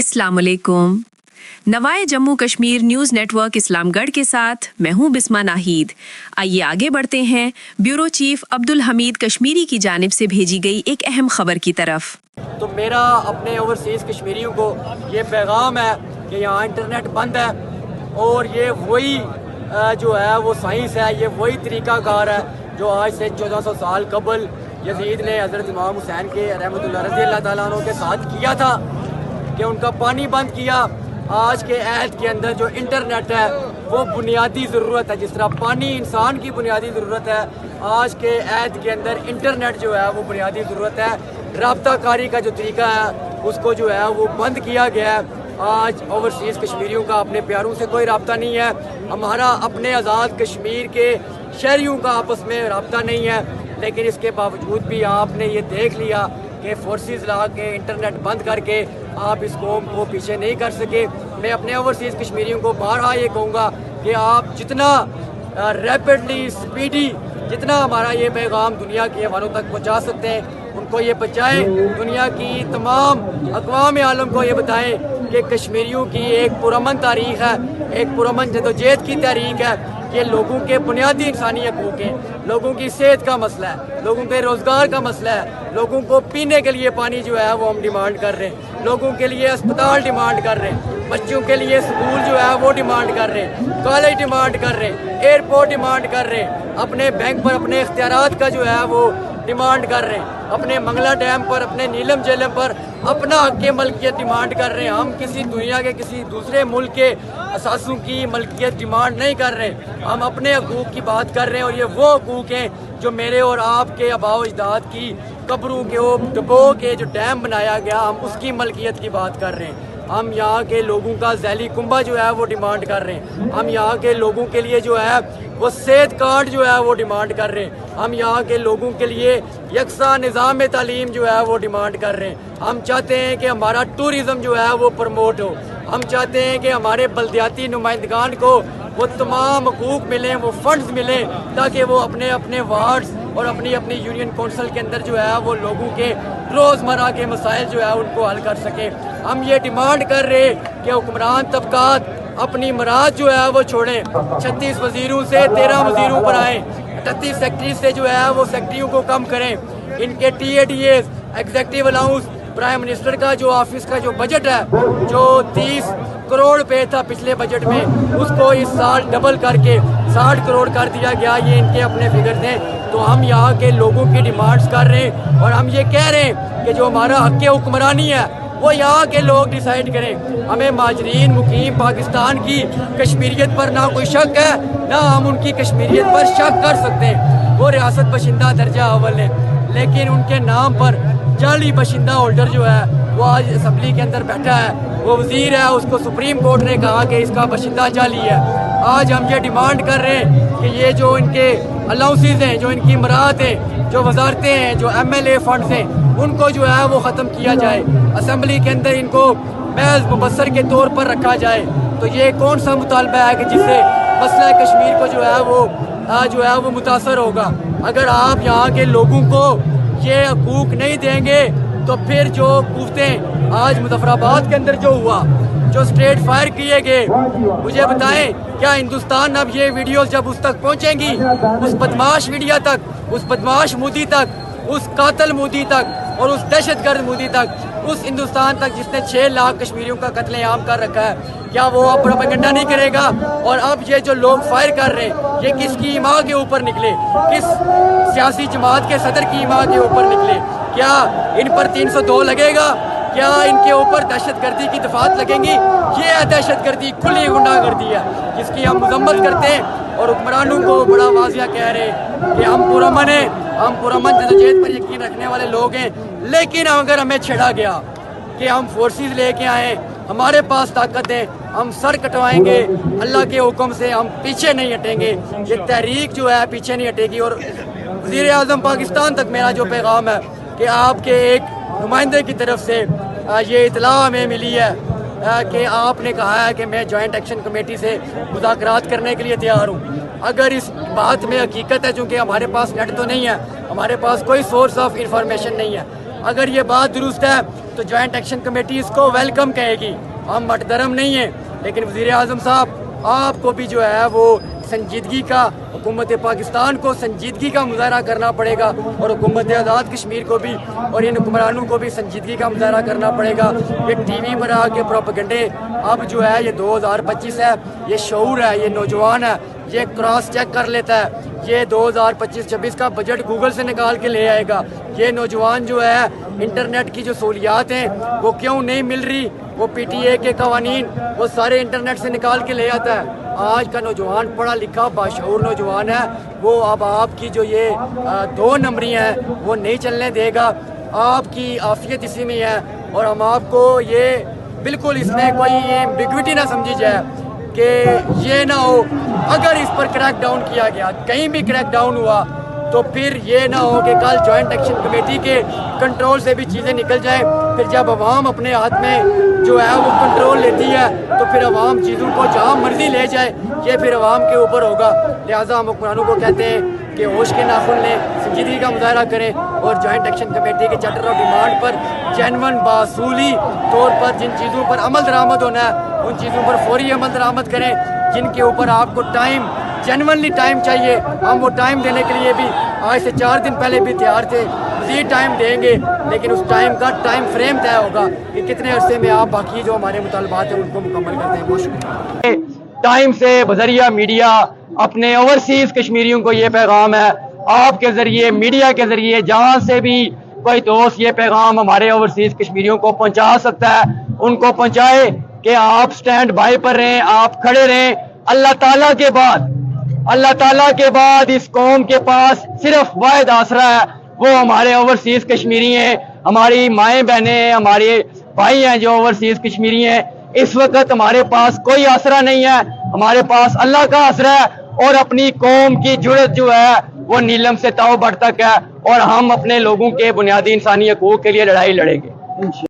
अस्सलाम वालेकुम। नवाए Jammu Kashmir news network Islamgarh के साथ मैं हूं बिस्मा नाहिद। आइए आगे बढ़ते हैं ब्यूरो चीफ अब्दुल हमीद कश्मीरी की जानिब से भेजी गई एक अहम खबर की तरफ। तो मेरा अपने ओवरसीज़ कश्मीरियों को ये पैगाम है कि यहाँ इंटरनेट बंद है और ये वही जो है वो साइंस है, ये वही तरीक़ाकार है जो आज से 1400 साल कबल यजीद ने हज़रत इमाम हुसैन के रहमतुल्लाह रज़ी अल्लाह ताला अन्हु के साथ किया था कि उनका पानी बंद किया। आज के अहद के अंदर जो इंटरनेट है वो बुनियादी ज़रूरत है, जिस तरह पानी इंसान की बुनियादी ज़रूरत है, आज के अहद के अंदर इंटरनेट जो है वो बुनियादी ज़रूरत है। राब्ता कारी का जो तरीका है उसको जो है वो बंद किया गया है। आज ओवरसीज़ कश्मीरियों का अपने प्यारों से कोई राब्ता नहीं है, हमारा अपने आज़ाद कश्मीर के शहरियों का आपस में राब्ता नहीं है। लेकिन इसके बावजूद भी आपने ये देख लिया कि फोर्सेस ला के इंटरनेट बंद करके आप इस कौम को पीछे नहीं कर सके। मैं अपने ओवरसीज़ कश्मीरियों को बारहा ये कहूँगा कि आप जितना रैपिडली स्पीडी जितना हमारा ये पैगाम दुनिया के वालों तक पहुँचा सकते हैं उनको ये पहुँचाएँ। दुनिया की तमाम अक़वाम आलम को ये बताएँ कि कश्मीरियों की एक पुरअमन तारीख़ है, एक पुरअमन जदोजहद की तारीख़ है। ये लोगों के बुनियादी इंसानी हकूक़ हैं, लोगों की सेहत का मसला है, लोगों के रोज़गार का मसला है, लोगों को पीने के लिए पानी जो है वो हम डिमांड कर रहे हैं, लोगों के लिए अस्पताल डिमांड कर रहे हैं, बच्चों के लिए स्कूल जो है वो डिमांड कर रहे हैं, कॉलेज डिमांड कर रहे हैं, एयरपोर्ट डिमांड कर रहे हैं, अपने बैंक पर अपने इख्तियारात का जो है वो डिमांड कर रहे हैं, अपने मंगला डैम पर अपने नीलम झेलम पर अपना हक़ मलकियत डिमांड कर रहे हैं। हम किसी दुनिया के किसी दूसरे मुल्क के असासों की मलकियत डिमांड नहीं कर रहे, हम अपने हकूक़ की बात कर रहे हैं। और ये वो हकूक़ हैं जो मेरे और आपके आबाओ अजदाद की कब्रों के डबो के जो डैम बनाया गया हम उसकी मलकियत की बात कर रहे हैं। हम यहाँ के लोगों का ज़ैली कुंबा जो है वो डिमांड कर रहे हैं, हम यहाँ के लोगों के लिए जो है वो सेहत कार्ड जो है वो डिमांड कर रहे हैं, हम यहाँ के लोगों के लिए यकसा निज़ाम तालीम जो है वो डिमांड कर रहे हैं। हम चाहते हैं कि हमारा टूरिज़म जो है वो प्रमोट हो, हम चाहते हैं कि हमारे बल्दियाती नुमाइंदगान को वो तमाम हकूक़ मिलें, वो फंड्स मिलें ताकि वो अपने अपने वार्ड्स और अपनी अपनी यूनियन कौंसिल के अंदर जो है वो लोगों के रोज़मर्रा के मसाइल जो है उनको हल कर सके। हम ये डिमांड कर रहे हैं कि हुक्मरान तबकात अपनी मराद जो है वो छोड़ें, 36 वज़ीरों से 13 वज़ीरों पर आएँ, 38 सेक्रेटरी से जो है वो सेक्रेटरियों को कम करें, इनके TADS executive allowance prime minister का जो ऑफिस का जो बजट है जो 30 करोड़ रुपए था पिछले बजट में उसको इस साल डबल करके 60 करोड़ कर दिया गया। ये इनके अपने फिगर थे। तो हम यहाँ के लोगों की डिमांड्स कर रहे हैं और हम ये कह रहे हैं कि जो हमारा हक़ हुक्मरानी है वो यहाँ के लोग डिसाइड करें। हमें माजरीन मुकीम पाकिस्तान की कश्मीरियत पर ना कोई शक है ना हम उनकी कश्मीरियत पर शक कर सकते हैं। वो रियासत बशिंदा दर्जा अव्वल है, लेकिन उनके नाम पर जाली बशिंदा होल्डर जो है वो आज असम्बली के अंदर बैठा है, वो वज़ीर है, उसको सुप्रीम कोर्ट ने कहा कि इसका बशिंदा जाली है। आज हम ये डिमांड कर रहे हैं कि ये जो इनके अलाउंसेस हैं, जो इनकी मराहत हैं, जो वजारतें हैं, जो MLA फंड्स हैं, उनको जो है वो ख़त्म किया जाए, असम्बली के अंदर इनको महज मुबस्सर के तौर पर रखा जाए। तो ये कौन सा मुतालबा है कि जिससे मसला कश्मीर को जो है वो मुतासर होगा। अगर आप यहाँ के लोगों को ये हकूक़ नहीं देंगे तो फिर जो कूफतें आज मुजफ्फराबाद के अंदर जो हुआ, जो स्ट्रेट फायर किए गए, मुझे बताएं क्या हिंदुस्तान अब ये वीडियोस जब उस तक पहुंचेंगी, उस बदमाश मीडिया तक, उस बदमाश मोदी तक, उस कातल मोदी तक और उस दहशतगर्द मोदी तक, उस हिंदुस्तान तक जिसने 6 लाख कश्मीरियों का कत्लेआम कर रखा है, क्या वो अब प्रोपेगेंडा नहीं करेगा? और अब ये जो लोग फायर कर रहे हैं ये किसकी ईमा के ऊपर निकले, किस सियासी जमात के सदर की ईमा के ऊपर निकले? क्या इन पर 302 लगेगा? क्या इनके ऊपर दहशतगर्दी की दफात लगेंगी? ये है दहशतगर्दी, खुली गुंडागर्दी है जिसकी हम मजम्मत करते हैं और हुक्मरानों को बड़ा वाजिया कह रहे हैं कि हम पुरअमन हैं, हम पुरअमन जदोजहद पर यकीन रखने वाले लोग हैं। लेकिन अगर हमें छेड़ा गया कि हम फोर्सेस लेके आए, हमारे पास ताकत है, हम सर कटवाएंगे, अल्लाह के हुक्म से हम पीछे नहीं हटेंगे। ये तहरीक जो है पीछे नहीं हटेगी। और वज़ीर आज़म पाकिस्तान तक मेरा जो पैगाम है कि आपके एक नुमाइंदे की तरफ से ये इतला हमें मिली है कि आपने कहा है कि मैं जॉइंट एक्शन कमेटी से मुज़ाकरात करने के लिए तैयार हूँ। अगर इस बात में हकीकत है, चूँकि हमारे पास नेट तो नहीं है, हमारे पास कोई सोर्स ऑफ इंफॉर्मेशन नहीं है, अगर ये बात दुरुस्त है तो जॉइंट एक्शन कमेटी इसको वेलकम कहेगी। हम मटधर्म नहीं हैं, लेकिन वज़ीर आज़म साहब आपको भी जो है वो संजीदगी का, हुकूमत पाकिस्तान को संजीदगी का मुजाहरा करना पड़ेगा और हुकूमत आज़ाद कश्मीर को भी और इन हुक्मरानों को भी संजीदगी का मुजाहरा करना पड़ेगा। ये टीवी पर आके प्रोपेगेंडे अब जो है ये 2025 है, ये शऊर है, ये नौजवान है, ये क्रॉस चेक कर लेता है। ये 2025-26 का बजट गूगल से निकाल के ले आएगा। ये नौजवान जो है इंटरनेट की जो सहूलियात हैं वो क्यों नहीं मिल रही, वो PTA के कवानीन वो सारे इंटरनेट से निकाल के ले आता है। आज का नौजवान पढ़ा लिखा बाशऊर नौजवान है, वो अब आपकी जो ये 2 नंबरी हैं वो नहीं चलने देगा। आपकी आफियत इसी में है और हम आपको ये बिल्कुल इसमें कोई एम्बिग्विटी ना समझी जाए कि ये ना हो, अगर इस पर क्रैक डाउन किया गया, कहीं भी क्रैक डाउन हुआ तो फिर ये ना हो कि कल जॉइंट एक्शन कमेटी के कंट्रोल से भी चीज़ें निकल जाएं। फिर जब अवाम अपने हाथ में जो है वो कंट्रोल लेती है तो फिर अवाम चीज़ों को जहाँ मर्जी ले जाए, ये फिर अवाम के ऊपर होगा। लिहाजा हम हुक्मरानों को कहते हैं कि होश के नाखुन लें, संजीदगी का मुजाहरा करें और जॉइंट एक्शन कमेटी के चार्टर ऑफ डिमांड पर जेन्युइन बासूली तौर पर जिन चीज़ों पर अमल दरामद होना है उन चीज़ों पर फौरी अमल दरामद करें। जिनके ऊपर आपको टाइम, जेन्युइनली टाइम चाहिए, हम वो टाइम देने के लिए भी आज से 4 दिन पहले भी तैयार थे। मज़ीद टाइम देंगे, लेकिन उस टाइम का टाइम फ्रेम तय होगा कि कितने अरसे में आप बाकी जो हमारे मुतालबात हैं उनको मुकम्मल करते हैं। बहुत शुक्रिया। टाइम से बजरिया मीडिया अपने ओवरसीज़ कश्मीरियों को ये पैगाम है, आपके ज़रिए, मीडिया के ज़रिए जहाँ से भी कोई दोस्त ये पैगाम हमारे ओवरसीज़ कश्मीरियों को पहुँचा सकता है, उनको पहुँचाए कि आप स्टैंड बाय पर रहें, आप खड़े रहें। अल्लाह ताला के बाद इस कौम के पास सिर्फ वाहिद आसरा है, वो हमारे ओवरसीज़ कश्मीरी हैं, हमारी माएँ बहनें हैं, हमारे भाई हैं जो ओवरसीज़ कश्मीरी हैं। इस वक्त हमारे पास कोई आसरा नहीं है, हमारे पास अल्लाह का आसरा है और अपनी कौम की जुर्रत जो है वो नीलम से ताऊ बढ़ तक है और हम अपने लोगों के बुनियादी इंसानी हकूक़ के लिए लड़ाई लड़ेंगे।